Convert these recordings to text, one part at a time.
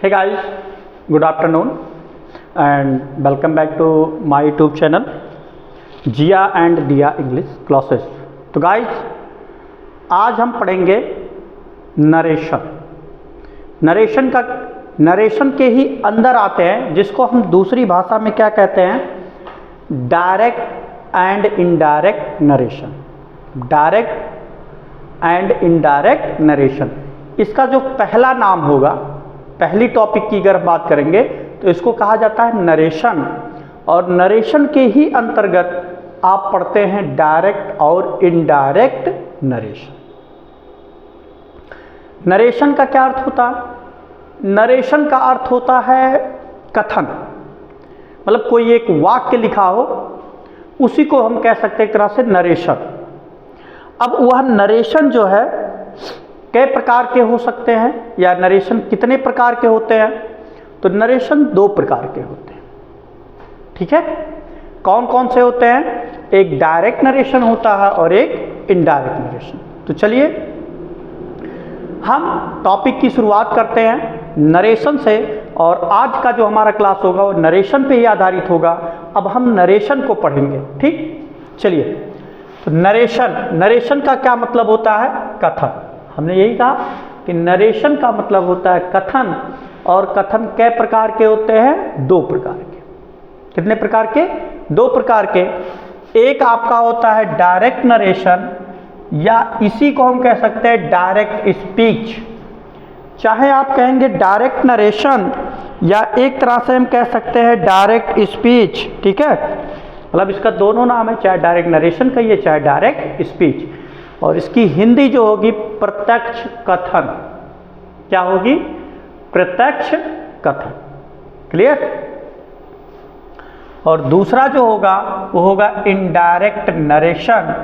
Hey guys, good afternoon and welcome back to my YouTube channel Jiya and दिया English classes. तो guys आज हम पढ़ेंगे narration के ही अंदर आते हैं, जिसको हम दूसरी भाषा में क्या कहते हैं, direct and indirect narration. Direct and indirect narration, इसका जो पहला नाम होगा, पहली टॉपिक की अगर बात करेंगे तो इसको कहा जाता है नरेशन। और नरेशन के ही अंतर्गत आप पढ़ते हैं डायरेक्ट और इनडायरेक्ट नरेशन। नरेशन का क्या अर्थ होता है? नरेशन का अर्थ होता है कथन, मतलब कोई एक वाक्य लिखा हो, उसी को हम कह सकते हैं एक तरह से नरेशन। अब वह नरेशन जो है कई प्रकार के हो सकते हैं, या नरेशन कितने प्रकार के होते हैं? तो नरेशन दो प्रकार के होते हैं। ठीक है, कौन कौन से होते हैं? एक डायरेक्ट नरेशन होता है और एक इनडायरेक्ट नरेशन। तो चलिए हम टॉपिक की शुरुआत करते हैं नरेशन से, और आज का जो हमारा क्लास होगा वो नरेशन पे ही आधारित होगा। अब हम नरेशन को पढ़ेंगे। ठीक, चलिए। तो नरेशन का क्या मतलब होता है? कथन। हमने यही कहा कि नरेशन का मतलब होता है कथन, और कथन कै प्रकार के होते हैं? दो प्रकार के। कितने प्रकार के? दो प्रकार के। एक आपका होता है डायरेक्ट नरेशन, या इसी को हम कह सकते हैं डायरेक्ट स्पीच। चाहे आप कहेंगे डायरेक्ट नरेशन, या एक तरह से हम कह सकते हैं डायरेक्ट स्पीच। ठीक है, मतलब इसका दोनों नाम है, चाहे डायरेक्ट नरेशन कहिए चाहे डायरेक्ट स्पीच। और इसकी हिंदी जो होगी प्रत्यक्ष कथन। क्या होगी? प्रत्यक्ष कथन। क्लियर? और दूसरा जो होगा वो होगा इनडायरेक्ट नरेशन।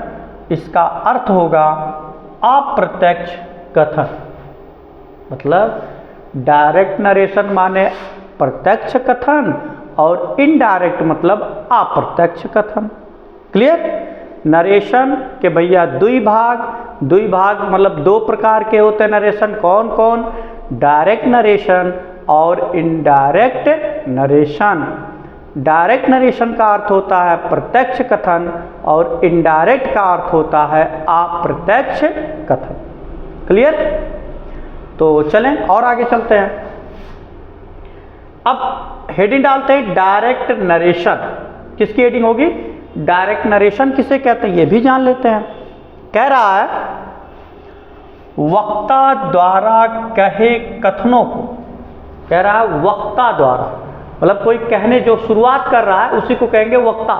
इसका अर्थ होगा अप्रत्यक्ष कथन। मतलब डायरेक्ट नरेशन माने प्रत्यक्ष कथन, और इनडायरेक्ट मतलब अप्रत्यक्ष कथन। क्लियर? नरेशन के भैया दुई भाग मतलब दो प्रकार के होते हैं नरेशन। कौन कौन? डायरेक्ट नरेशन और इनडायरेक्ट नरेशन। डायरेक्ट नरेशन का अर्थ होता है प्रत्यक्ष कथन, और इनडायरेक्ट का अर्थ होता है अप्रत्यक्ष कथन। क्लियर? तो चलें और आगे चलते हैं। अब हेडिंग डालते हैं डायरेक्ट नरेशन। किसकी हेडिंग होगी? डायरेक्ट नरेशन किसे कहते हैं ये भी जान लेते हैं। कह रहा है वक्ता द्वारा कहे कथनों को। कह रहा है वक्ता द्वारा, मतलब कोई कहने जो शुरुआत कर रहा है उसी को कहेंगे वक्ता।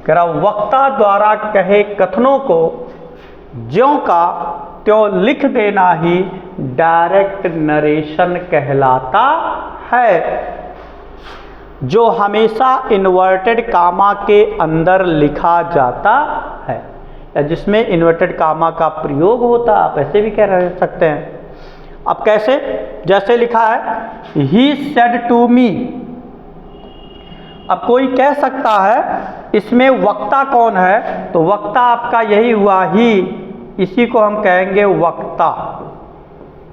कह रहा वक्ता द्वारा कहे कथनों को ज्यों का त्यों लिख देना ही डायरेक्ट नरेशन कहलाता है, जो हमेशा इन्वर्टेड कामा के अंदर लिखा जाता है, या जिसमें इन्वर्टेड कामा का प्रयोग होता है। आप ऐसे भी कह सकते हैं। अब कैसे? जैसे लिखा है ही सेड टू मी। अब कोई कह सकता है इसमें वक्ता कौन है? तो वक्ता आपका यही हुआ ही, इसी को हम कहेंगे वक्ता।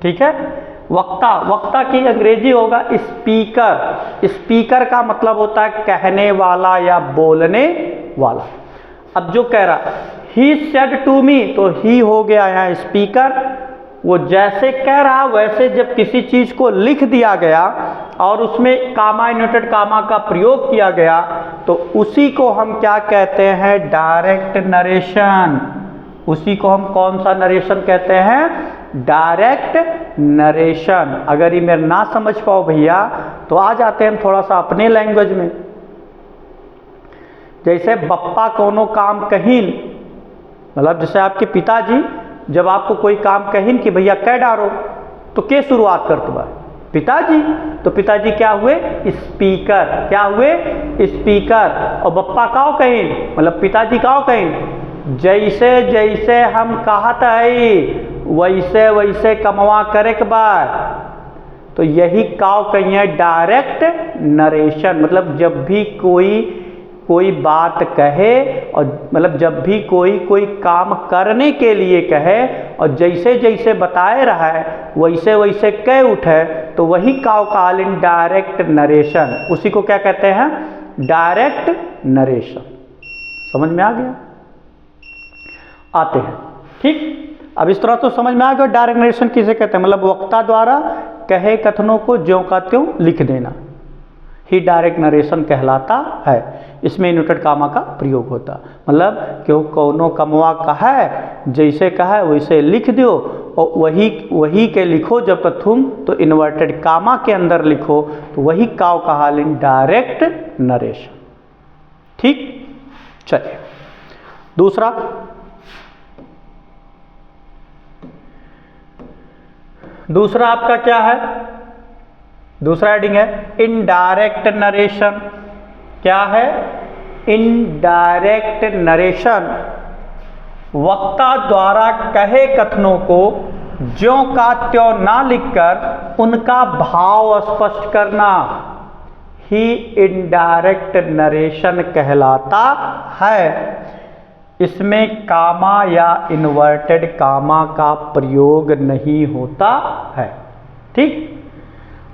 ठीक है, वक्ता की अंग्रेजी होगा स्पीकर। स्पीकर का मतलब होता है कहने वाला या बोलने वाला। अब जो कह रहा ही सेड टू मी, तो ही हो गया यहाँ स्पीकर। वो जैसे कह रहा वैसे जब किसी चीज को लिख दिया गया और उसमें कामा इन्वर्टेड कामा का प्रयोग किया गया, तो उसी को हम क्या कहते हैं? Direct narration. उसी को हम कौन सा नरेशन कहते हैं? Direct narration. अगर ये मेरा ना समझ पाओ भैया तो आ जाते हैं हम थोड़ा सा अपने लैंग्वेज में। जैसे बप्पा कोनो काम कहीन, मतलब जैसे आपके पिताजी जब आपको कोई काम कहीन कि भैया कह डारो, तो के शुरुआत करते बा? पिताजी। तो पिताजी क्या हुए? स्पीकर। क्या हुए? स्पीकर। और बप्पा काओ कहीन, मतलब पिताजी काओ कहीन? जैसे जैसे हम कहत है वैसे वैसे कमवा करे के बाद। तो यही काव कहिए डायरेक्ट नरेशन। मतलब जब भी कोई बात कहे और मतलब जब भी कोई काम करने के लिए कहे और जैसे जैसे बताए रहा है वैसे वैसे कह उठे तो वही काल इन डायरेक्ट नरेशन, उसी को क्या कहते हैं, डायरेक्ट नरेशन। समझ में आ गया? आते हैं, ठीक। अब इस तरह तो समझ में आ गया डायरेक्ट नरेशन किसे कहते हैं, मतलब वक्ता द्वारा कहे कथनों को ज्यों का त्यों लिख देना ही डायरेक्ट नरेशन कहलाता है। इसमें इन्वर्टेड कामा का प्रयोग होता, मतलब क्यों कौनो कमवा कहा है जैसे कहा है वैसे लिख दो और वही के लिखो जब तक तुम तो इन्वर्टेड कामा के अंदर लिखो तो वही काव कहाल इन डायरेक्ट नरेशन, ठीक। चलिए दूसरा आपका क्या है, दूसरा हेडिंग है इनडायरेक्ट नरेशन। क्या है? इनडायरेक्ट नरेशन, वक्ता द्वारा कहे कथनों को ज्यों का त्यों ना लिखकर उनका भाव स्पष्ट करना ही इनडायरेक्ट नरेशन कहलाता है। इसमें कामा या इन्वर्टेड कामा का प्रयोग नहीं होता है, ठीक।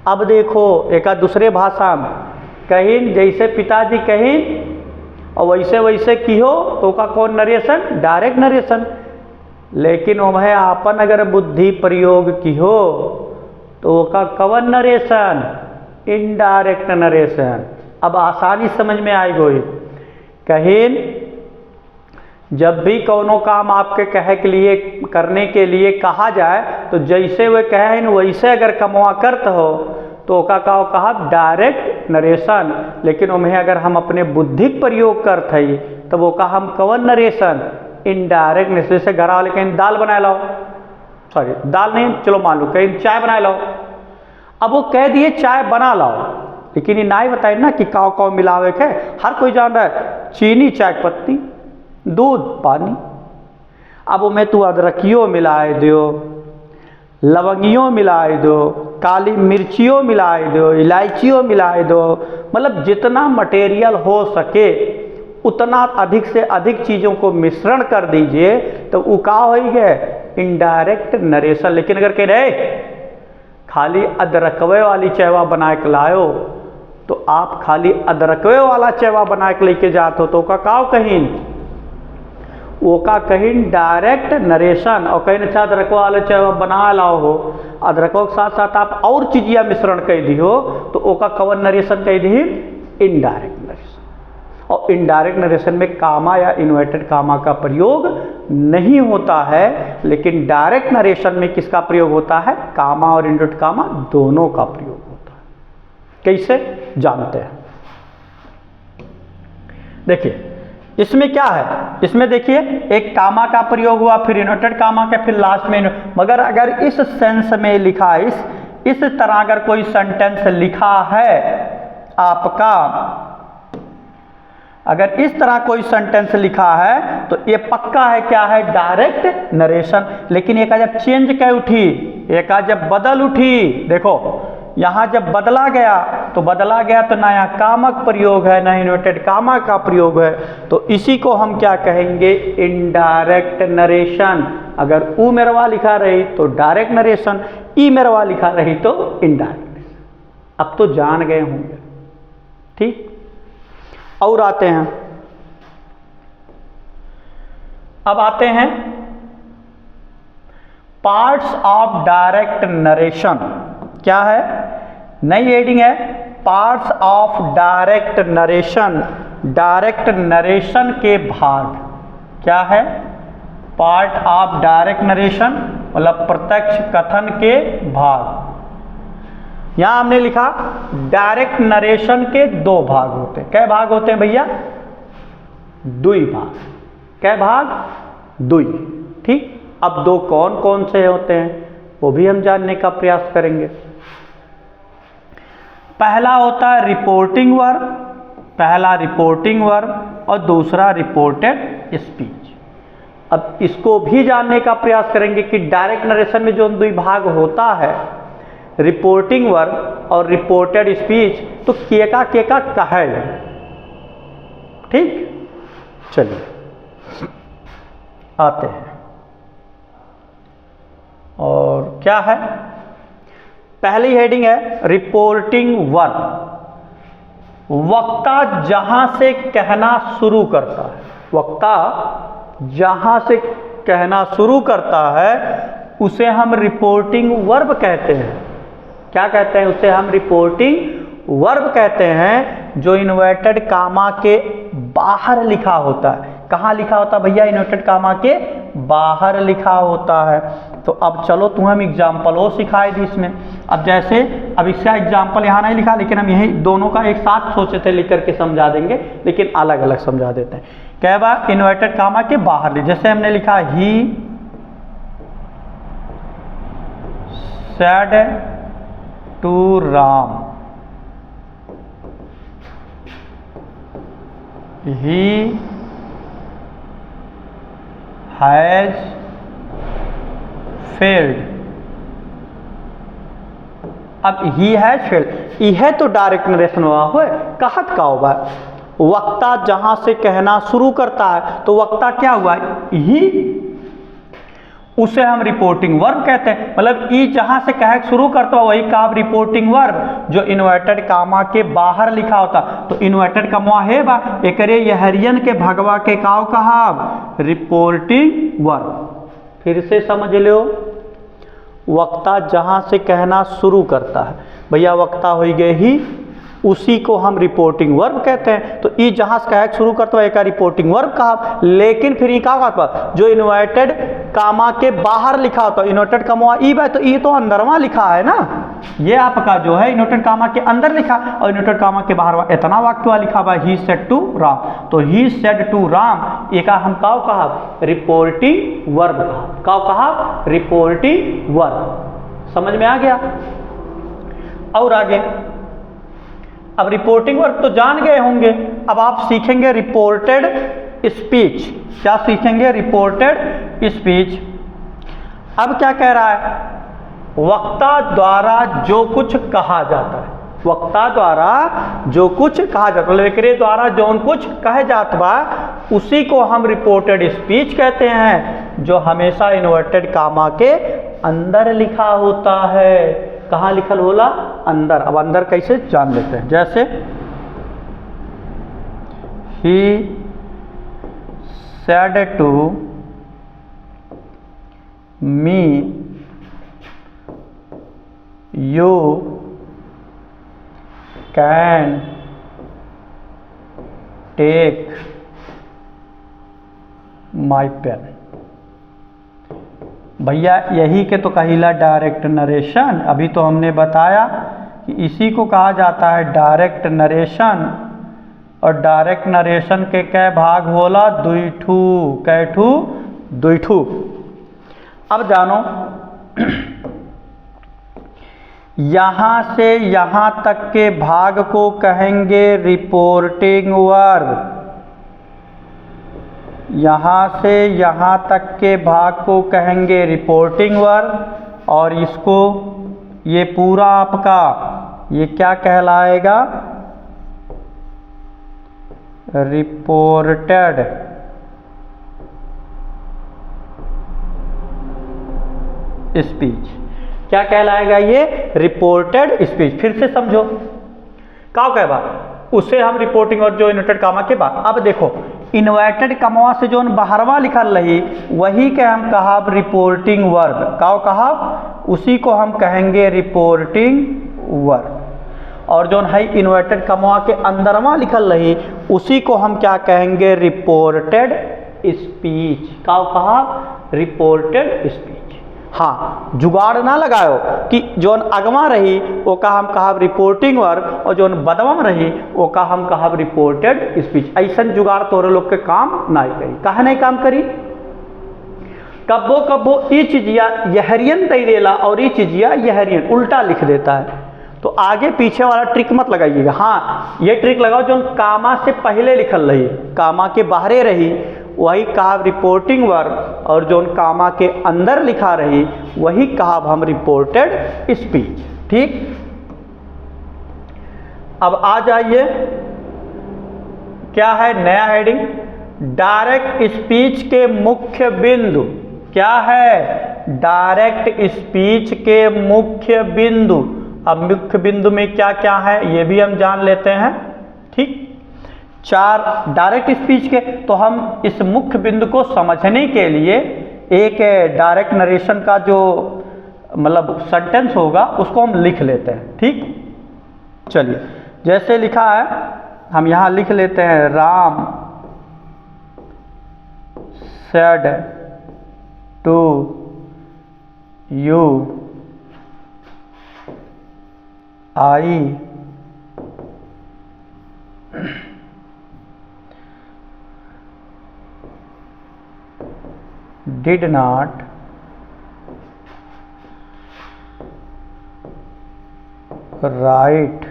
अब देखो एक दूसरे भाषा में कहीं जैसे पिताजी कहीं और वैसे वैसे की हो तो का कौन नरेशन, डायरेक्ट नरेशन। लेकिन वह आपन अगर बुद्धि प्रयोग की हो तो का कवन नरेशन, इनडायरेक्ट नरेशन। अब आसानी समझ में आएगी। कहीं जब भी कोनो काम आपके कहे के लिए करने के लिए कहा जाए तो जैसे वे कहें वैसे अगर कमवा करते हो तो का कहा डायरेक्ट नरेशन। लेकिन उन्हें अगर हम अपने बुद्धि प्रयोग करते ही तो वो का हम कवन नरेशन, इनडायरेक्ट नरेशन। से घर वाले कहीं दाल बनाए लाओ, सॉरी दाल नहीं चलो मान लो कहीं चाय बनाए लाओ, अब वो कह दिए चाय बना लाओ लेकिन ये ना ही बताए ना कि काव मिलावे के। हर कोई जान रहा है चीनी चाय पत्ती दूध पानी, अब उमें तू अदरकियो मिलाए दो, लवंगियों मिलाए दो, काली मिर्चियों मिलाए दो, इलायचियों मिलाए दो, मतलब जितना मटेरियल हो सके उतना अधिक से अधिक चीज़ों को मिश्रण कर दीजिए तो वो का हो गए इनडायरेक्ट नरेशन। लेकिन अगर कह रहे खाली अदरकवे वाली चेवा बना के लाओ तो आप खाली अदरकवे वाला चेवा बना के लेके जाते हो तो का कहीं वो का कहीं डायरेक्ट नरेशन। और कहीं अच्छा अदरको वाले चेवा बना लाओ हो, अदरकों के साथ साथ आप और चीजिया मिश्रण कह दी हो तो वो का कवन नरेशन कह दी इनडायरेक्ट नरेशन। और इनडायरेक्ट नरेशन में कामा या इन्वर्टेड कामा का प्रयोग नहीं होता है, लेकिन डायरेक्ट नरेशन में किसका प्रयोग होता है, कामा और इन्वर्टेड कामा दोनों का प्रयोग होता है। कैसे जानते हैं, देखिए इसमें क्या है, इसमें देखिए एक कामा का प्रयोग हुआ फिर इन्वर्टेड कामा का फिर लास्ट में। मगर अगर इस सेंस में लिखा इस तरह अगर कोई सेंटेंस लिखा है आपका, अगर इस तरह कोई सेंटेंस लिखा है तो ये पक्का है क्या है, डायरेक्ट नरेशन। लेकिन एक जब चेंज कर उठी, एक जब बदल उठी, देखो यहाँ जब बदला गया तो ना यहाँ कामक प्रयोग है ना इन्वर्टेड कामा का प्रयोग है, तो इसी को हम क्या कहेंगे, इनडायरेक्ट नरेशन। अगर ऊ मेरवा लिखा रही तो डायरेक्ट नरेशन, ई मेरवा लिखा रही तो इनडायरेक्ट नरेशन। अब तो जान गए होंगे, ठीक। और आते हैं, अब आते हैं पार्ट्स ऑफ डायरेक्ट नरेशन। क्या है, नई हेडिंग है parts of direct narration. Direct narration के भाग क्या है, पार्ट ऑफ डायरेक्ट नरेशन मतलब प्रत्यक्ष कथन के भाग। यहां हमने लिखा डायरेक्ट नरेशन के दो भाग होते हैं। कै भाग होते हैं भैया, दुई भाग। कै भाग, दुई, ठीक। अब दो कौन कौन से होते हैं वो भी हम जानने का प्रयास करेंगे। पहला होता है रिपोर्टिंग वर्ब, पहला रिपोर्टिंग वर्ब और दूसरा रिपोर्टेड स्पीच। अब इसको भी जानने का प्रयास करेंगे कि डायरेक्ट नरेशन में जो दो भाग होता है, रिपोर्टिंग वर्ब और रिपोर्टेड स्पीच, तो केका कहे, ठीक। चलिए आते हैं। और क्या है, पहली हेडिंग है रिपोर्टिंग वर्ब। वक्ता जहां से कहना शुरू करता है, वक्ता जहां से कहना शुरू करता है उसे हम रिपोर्टिंग वर्ब कहते हैं। क्या कहते हैं? उसे हम रिपोर्टिंग वर्ब कहते हैं, जो इन्वर्टेड कामा के बाहर लिखा होता है। कहाँ लिखा होता है भैया? इन्वर्टेड कामा के बाहर लिखा होता है। तो अब चलो तुम्हें हम एग्जाम्पल और सिखाए दी इसमें। अब जैसे अब इसका एग्जाम्पल यहाँ नहीं लिखा, लेकिन हम यही दोनों का एक साथ सोचे थे लिख करके समझा देंगे, लेकिन अलग अलग समझा देते हैं। क्या बात? इन्वर्टेड कामा के बाहर ले, जैसे हमने लिखा he said to Ram, he has failed। अब he has failed, यह तो डायरेक्ट नरेशन हुआ है, कहत का होगा। वक्ता जहां से कहना शुरू करता है तो वक्ता क्या हुआ? ही, उसे हम रिपोर्टिंग वर्ब कहते हैं। मतलब ई जहां से कह शुरू करता है वही का रिपोर्टिंग वर्ब, जो इन्वर्टेड कामा के बाहर लिखा होता। तो इन्वर्टेड कामा है बा एकरे यहरियन के भगवा के काव कहा रिपोर्टिंग वर्ब। फिर से समझ लो, वक्ता जहां से कहना शुरू करता है भैया, वक्ता हो गए ही, उसी को हम रिपोर्टिंग वर्ब कहते हैं। तो ई जहां से कह शुरू करता है एक रिपोर्टिंग वर्ब कहा। लेकिन फिर ये क्या कहता, जो इन्वर्टेड कामा के बाहर लिखा होता है, इन्वर्टेड कामा ई बा, तो ई तो अंदरवा लिखा है ना, ये आपका जो है इन्वर्टेड कामा के अंदर लिखा और इन्वर्टेड कामा के बाहर इतना वाक्य लिखा हुआ, ही सेड टू राम। तो ही सेड टू राम एक हम का कहा रिपोर्टिंग वर्ब कहा रिपोर्टिंग वर्ब। समझ में आ गया? और आगे, अब रिपोर्टिंग वर्ब तो जान गए होंगे, अब आप सीखेंगे रिपोर्टेड स्पीच। क्या सीखेंगे? Reported speech. अब क्या कह रहा है? वक्ता द्वारा जो कुछ कहा जाता है, वक्ता द्वारा जो कुछ कहा जाता है, लेकिन द्वारा जो कुछ कहे जाता बा उसी को हम रिपोर्टेड स्पीच कहते हैं, जो हमेशा इन्वर्टेड कामा के अंदर लिखा होता है। कहाँ लिखल होला? अंदर। अब अंदर कैसे जान लेते हैं, जैसे he said to me you can take my pen. भैया यही के तो कहिला डायरेक्ट नरेशन। अभी तो हमने बताया कि इसी को कहा जाता है डायरेक्ट नरेशन। और डायरेक्ट नरेशन के कै भाग होला? दुईठू। कैठू? दुईठू। अब जानो, यहां से यहां तक के भाग को कहेंगे रिपोर्टिंग वर्ब। यहाँ से यहाँ तक के भाग को कहेंगे रिपोर्टिंग वर्ब। और इसको ये पूरा आपका ये क्या कहलाएगा? Reported speech. क्या कहलाएगा ये? Reported speech. फिर से समझो, क्या कहवा? उसे हम रिपोर्टिंग और जो इन्वर्टेड कामा के बाद। अब देखो, इन्वर्टेड कामा से जो बाहरवा लिखल रही वही के हम कहा रिपोर्टिंग वर्ब। का कहा? उसी को हम कहेंगे रिपोर्टिंग वर्ब। और जो है इन्वर्टेड कामा के अंदरवा लिखल रही उसी को हम क्या कहेंगे? Reported speech. का कहा? Reported speech. हाँ, जुगाड़ ना लगाओ कि जोन अगवा रही वो का हम कहा रिपोर्टिंग वर्ब और जोन बदवा रही वो का हम कहा रिपोर्टेड स्पीच। ऐसा जुगाड़ तोरे लोग के काम नहीं करी। कहा नहीं काम करी? कब्बो कब्बो ये चीजिया यहरियन तय देला और ये चीजिया यहरियन उल्टा लिख देता है। तो आगे पीछे वाला ट्रिक मत लगाइएगा। हाँ, ये ट्रिक लगाओ जो कामा से पहले लिखल रही, कामा के बाहरे रही वही कहा रिपोर्टिंग वर्ब, और जो कामा के अंदर लिखा रही वही कहा हम रिपोर्टेड स्पीच। ठीक। अब आ जाइए, क्या है नया हेडिंग? डायरेक्ट स्पीच के मुख्य बिंदु क्या है? डायरेक्ट स्पीच के मुख्य बिंदु। अब मुख्य बिंदु में क्या क्या है ये भी हम जान लेते हैं। ठीक, 4 डायरेक्ट स्पीच के, तो हम इस मुख्य बिंदु को समझने के लिए एक डायरेक्ट नरेशन का जो मतलब सेंटेंस होगा उसको हम लिख लेते हैं। ठीक, चलिए जैसे लिखा है हम यहाँ लिख लेते हैं, Ram said to you I did not write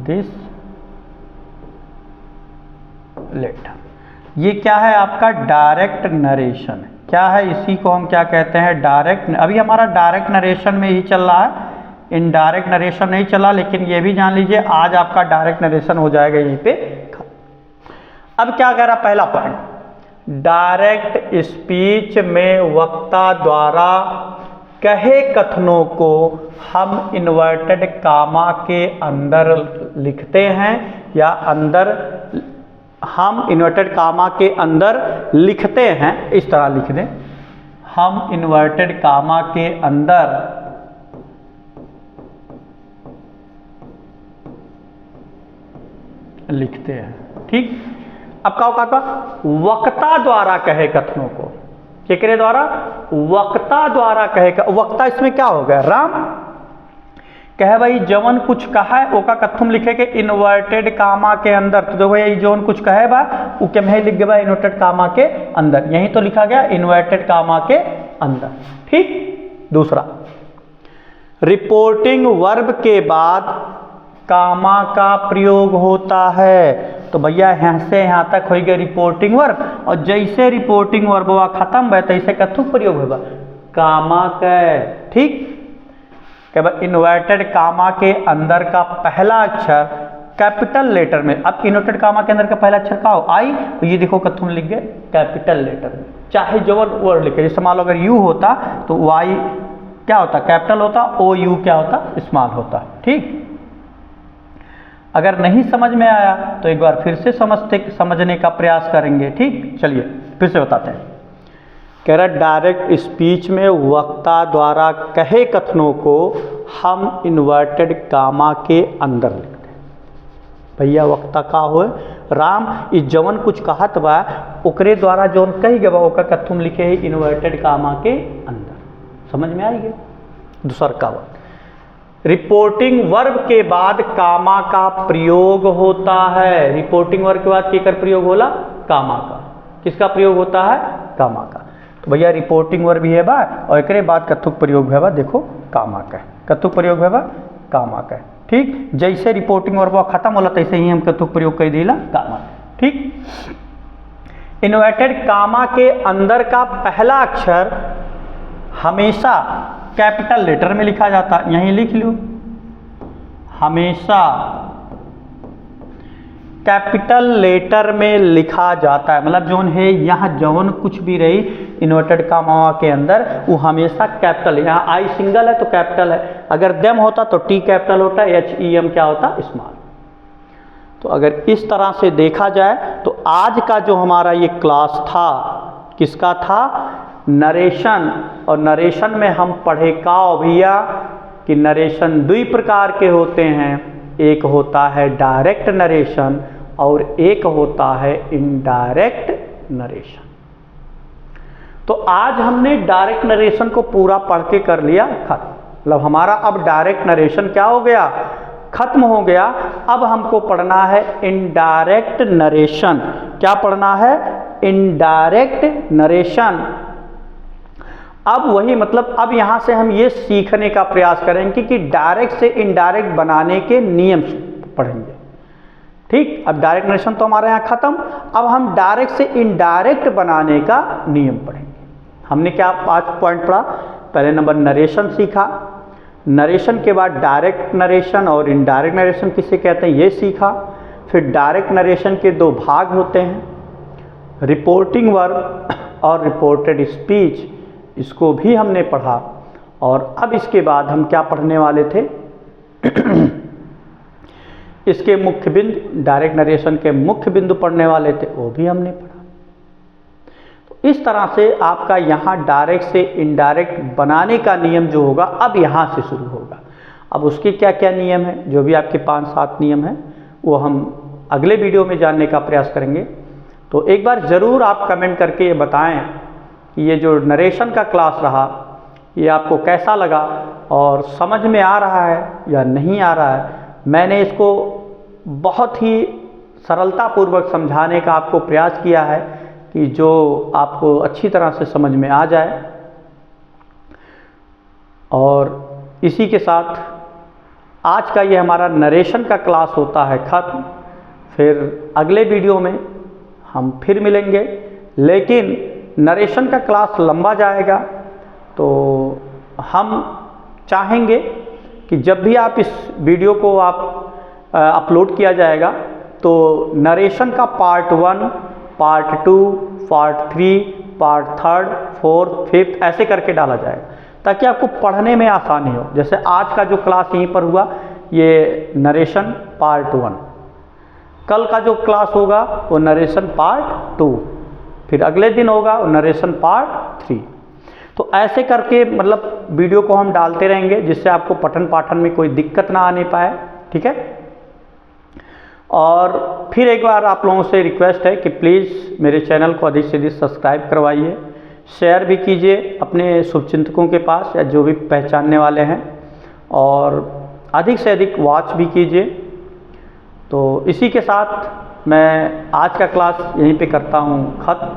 this letter। ये क्या है? आपका डायरेक्ट नरेशन। क्या है? इसी को हम क्या कहते हैं? डायरेक्ट। अभी हमारा डायरेक्ट नरेशन में ही चल रहा है, इनडायरेक्ट नरेशन नहीं चला, लेकिन ये भी जान लीजिए आज आपका डायरेक्ट नरेशन हो जाएगा यहीं पे। अब क्या कह रहा? पहला पॉइंट, डायरेक्ट स्पीच में वक्ता द्वारा कहे कथनों को हम इन्वर्टेड कामा के अंदर लिखते हैं, या अंदर हम इन्वर्टेड कामा के अंदर लिखते हैं। इस तरह लिख दें, हम इन्वर्टेड कामा के अंदर लिखते हैं। ठीक, अब क्या होगा? वक्ता द्वारा कहे कथनों को, केकरे द्वारा? वक्ता द्वारा कहे। वक्ता इसमें क्या हो गया? राम कहे भाई जवन कुछ कहा है ओका कथुम लिखे के इन्वर्टेड कामा के अंदर। तो देखो ये जवन कुछ कहे बा वो क्या में लिख गया? इन्वर्टेड कामा के अंदर। यही तो लिखा गया इन्वर्टेड कामा के अंदर। ठीक, दूसरा, रिपोर्टिंग वर्ब के बाद कामा का प्रयोग होता है। तो भैया यहाँ से यहाँ तक हो गया रिपोर्टिंग वर्ब, और जैसे रिपोर्टिंग वर्ब हुआ खत्म है तैसे कथुक प्रयोग होगा कामा का। ठीक, इन्वर्टेड कामा के अंदर का पहला अक्षर कैपिटल लेटर में। अब इन्वर्टेड कामा के अंदर का पहला अक्षर क्या हो? आई। तो ये देखो कथुम लिख गए कैपिटल लेटर में, चाहे जो वर्ड लिखे। जैसे मान लो अगर यू होता तो वाई क्या होता? कैपिटल होता। ओ यू क्या होता? स्मॉल होता। ठीक, अगर नहीं समझ में आया तो एक बार फिर से समझने का प्रयास करेंगे। ठीक, चलिए फिर से बताते हैं। कह रहा डायरेक्ट स्पीच में वक्ता द्वारा कहे कथनों को हम इन्वर्टेड कामा के अंदर लिखते हैं। भैया वक्ता का हो? राम इस जवन कुछ कहत बा ओकरे द्वारा जौन कही गया ओका कथुम लिखे है इन्वर्टेड कामा के अंदर। समझ में आएगी? दूसर का वर्ड, रिपोर्टिंग वर्ब के बाद कामा का प्रयोग होता है। रिपोर्टिंग वर्ब के बाद केकर प्रयोग होला? कामा का। किसका प्रयोग होता है? कामा का। तो भैया रिपोर्टिंग वर्ब भी है बा और एकरे बाद कथुक प्रयोग है बा, देखो कामा का। कथुक प्रयोग है बा कामा का। ठीक, जैसे रिपोर्टिंग वर्ब खत्म होला तैसे ही हम कथुक प्रयोग कर दिला कामा। ठीक, इन्वर्टेड कामा के अंदर का पहला अक्षर हमेशा कैपिटल लेटर में लिखा जाता। यहीं लिख लो, हमेशा कैपिटल लेटर में लिखा जाता है। मतलब जोन है यहाँ जवन कुछ भी रही इन्वर्टेड कामा के अंदर वो हमेशा कैपिटल। यहाँ आई सिंगल है तो कैपिटल है, अगर देम होता तो टी कैपिटल होता, एच ई एम क्या होता? स्मॉल। तो अगर इस तरह से देखा जाए तो आज का जो हमारा ये क्लास था किसका था? नरेशन। और नरेशन में हम पढ़े का भैया कि नरेशन 2 प्रकार के होते हैं। एक होता है डायरेक्ट नरेशन और एक होता है इनडायरेक्ट नरेशन। तो आज हमने डायरेक्ट नरेशन को पूरा पढ़ के कर लिया खत्म। मतलब हमारा अब डायरेक्ट नरेशन क्या हो गया? खत्म हो गया। अब हमको पढ़ना है इनडायरेक्ट नरेशन। क्या पढ़ना है? Indirect narration. अब वही मतलब अब यहाँ से हम ये सीखने का प्रयास करेंगे कि डायरेक्ट से इनडायरेक्ट बनाने के नियम पढ़ेंगे। ठीक, अब डायरेक्ट नरेशन तो हमारे यहाँ खत्म, अब हम डायरेक्ट से इनडायरेक्ट बनाने का नियम पढ़ेंगे। हमने क्या 5 पॉइंट पढ़ा? पहले नंबर नरेशन सीखा, नरेशन के बाद डायरेक्ट नरेशन और इनडायरेक्ट नरेशन किसे कहते हैं ये सीखा। फिर डायरेक्ट नरेशन के दो भाग होते हैं, रिपोर्टिंग वर्ब और रिपोर्टेड स्पीच, इसको भी हमने पढ़ा। और अब इसके बाद हम क्या पढ़ने वाले थे इसके मुख्य बिंदु, डायरेक्ट नरेशन के मुख्य बिंदु पढ़ने वाले थे, वो भी हमने पढ़ा। तो इस तरह से आपका यहाँ डायरेक्ट से इनडायरेक्ट बनाने का नियम जो होगा अब यहाँ से शुरू होगा। अब उसके क्या क्या नियम हैं, जो भी आपके 5-7 नियम हैं, वो हम अगले वीडियो में जानने का प्रयास करेंगे। तो एक बार ज़रूर आप कमेंट करके ये बताएं कि ये जो नरेशन का क्लास रहा ये आपको कैसा लगा और समझ में आ रहा है या नहीं आ रहा है। मैंने इसको बहुत ही सरलतापूर्वक समझाने का आपको प्रयास किया है कि जो आपको अच्छी तरह से समझ में आ जाए। और इसी के साथ आज का ये हमारा नरेशन का क्लास होता है ख़त्म। फिर अगले वीडियो में हम फिर मिलेंगे, लेकिन नरेशन का क्लास लंबा जाएगा, तो हम चाहेंगे कि जब भी आप इस वीडियो को आप अपलोड किया जाएगा तो नरेशन का पार्ट 1, पार्ट 2, पार्ट 3, पार्ट 3, 4, 5 ऐसे करके डाला जाएगा, ताकि आपको पढ़ने में आसानी हो। जैसे आज का जो क्लास यहीं पर हुआ, ये नरेशन पार्ट 1, कल का जो क्लास होगा वो नरेशन पार्ट 2, फिर अगले दिन होगा वो नरेशन पार्ट 3। तो ऐसे करके मतलब वीडियो को हम डालते रहेंगे, जिससे आपको पठन पाठन में कोई दिक्कत ना आने पाए, ठीक है। और फिर एक बार आप लोगों से रिक्वेस्ट है कि प्लीज़ मेरे चैनल को अधिक से अधिक सब्सक्राइब करवाइए, शेयर भी कीजिए अपने शुभचिंतकों के पास या जो भी पहचानने वाले हैं, और अधिक से अधिक वॉच भी कीजिए। तो इसी के साथ मैं आज का क्लास यहीं पे करता हूँ ख़त्म।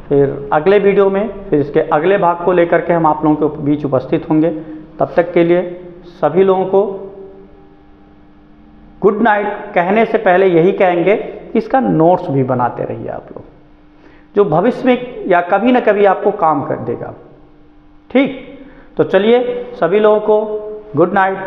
फिर अगले वीडियो में फिर इसके अगले भाग को लेकर के हम आप लोगों के बीच उपस्थित होंगे। तब तक के लिए सभी लोगों को गुड नाइट। कहने से पहले यही कहेंगे कि इसका नोट्स भी बनाते रहिए आप लोग, जो भविष्य में या कभी ना कभी आपको काम कर देगा, ठीक। तो चलिए सभी लोगों को गुड नाइट।